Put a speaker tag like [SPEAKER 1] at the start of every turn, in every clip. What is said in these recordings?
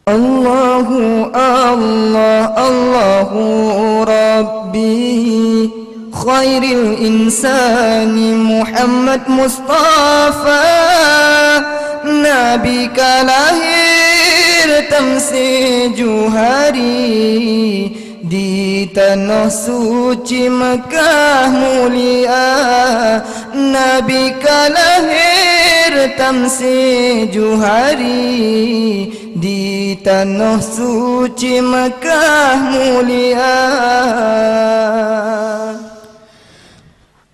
[SPEAKER 1] Allahu Allah Allahu Rabbi khairil insani Muhammad Mustafa Nabi ka lahir tamsi juhari di tanah suci Mekah mulia. Nabi ka lahir tamsi juhari di tanah suci Mekah mulia.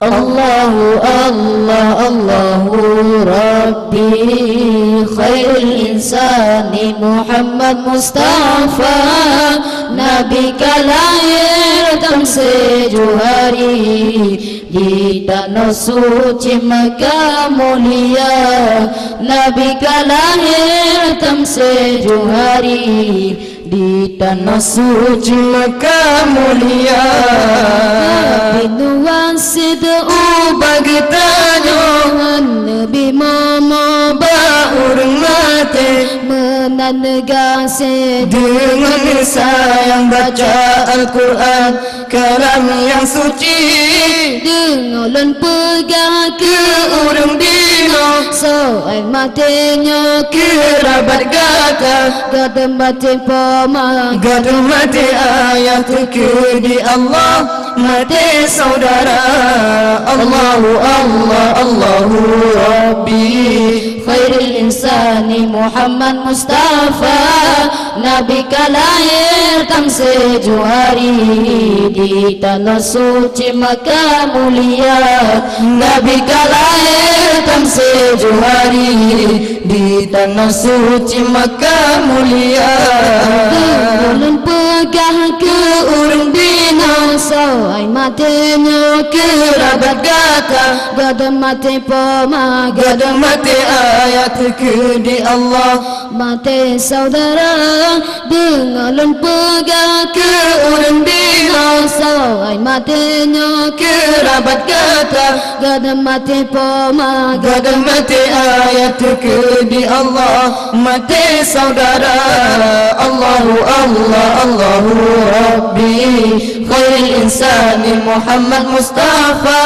[SPEAKER 2] Allahu Allah Allahu Rabbi khairul insani Muhammad Mustafa Nabi ka lahir tamsi juhari di tanah suci Mekah mulia. Nabi ka lahir tamsi juhari di tanah suci Mekah mulia. Binuan sid'u bagi tanyohan Nabi mama baurang mati menanegasi dengan sayang baca Al-Quran kalam yang suci dengan pegang ke urang dino soal matinya kerabat gata gata mati pama gata mati ayat ke di Allah mati saudara. Allahu Allah Allahu Rabbi khairil insani Muhammad Mustafa Nabi ka lahir tamsi juhari di tanah suci Mekah mulia. Nabi ka lahir tamsi juhari di tanah suci Mekah mulia. Ulun pegang ke urang bina soai matinya kerabat gata gada mati pama gada mati ayat ke di Allah mati saudara dengan pegang ke urang bina soai matinya kerabat gata gada mati pama gada mati ayat ke di Allah mati saudara. Allahu Allah Allahu Rabbi khairil insani Muhammad Mustafa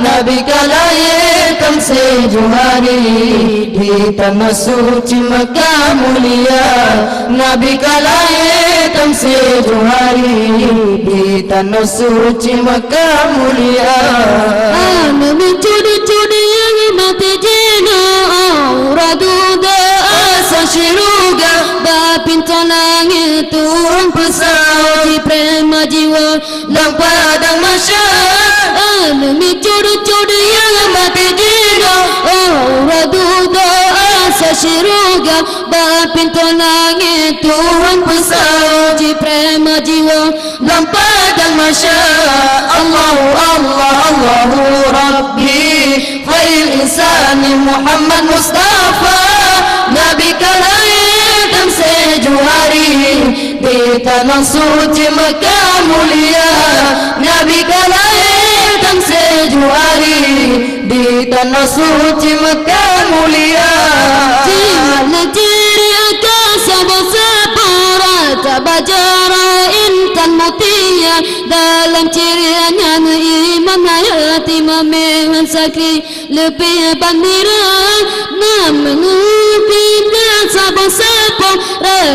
[SPEAKER 2] Nabi ka lahir tamsi juhari di tanah suci Mekah mulia. Nabi ka lahir tamsi juhari di tanah suci Mekah mulia. Nabi cudi-cudi yang mati jina auraduda asa syiruga bapinta langit turun pesawat di prema jiwa lang padang masyarakat. Nabi cudi-cudi yang mati jina auraduda asa syiruga bapinta langit turun pesawat di prema jiwa lang padang masyarakat. Allahu Allah Allahu Rabbi khairil insani Muhammad Mustafa Nabi ka lahir tamsi juhari di tanah suci Mekah mulia. Nabi ka lahir tamsi juhari di tanah suci Mekah mulia. Jina ciri akan sabah-sabah tabajara intan mutia dalam cirinya iman hayati memehan sakri lebih pandiran namun tidak sabah-sabah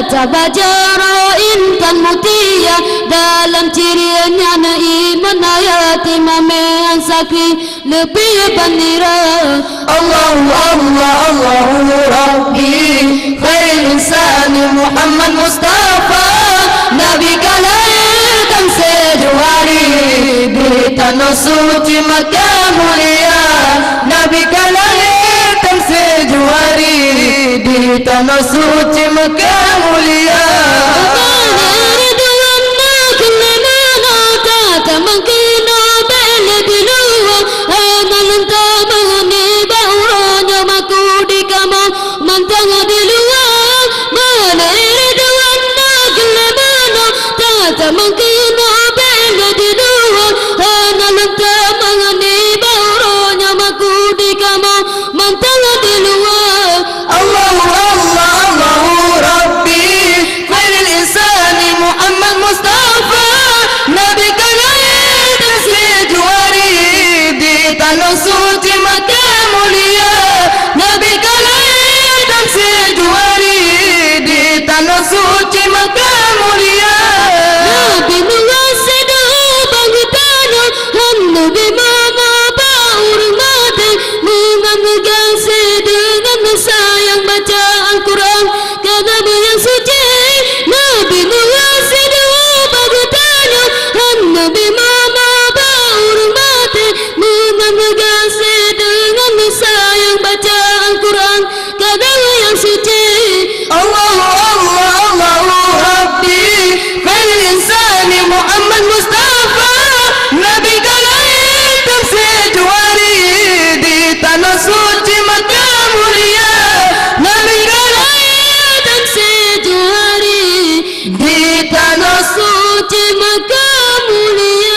[SPEAKER 2] tabajara intan mutia dalam cirinya iman hayati memehan sakri lebih pandiran. Allahu Allah Allahu Rabbi khairil insani Muhammad Mustafa Nabi ka lahir tamsi juhari di tanah suci Mekah mulia. Nabi ka lahir tamsi juhari di tanah suci Mekah mulia. Allahu Allah Allahu Rabbi suci. Allahu Allah Allahu Rabbi khairul insani Muhammad Mustafa, Nabi lahir tamsij wari di tanah suci Makkah mulia. Nabi lahir tamsij wari di tanah suci Makkah mulia.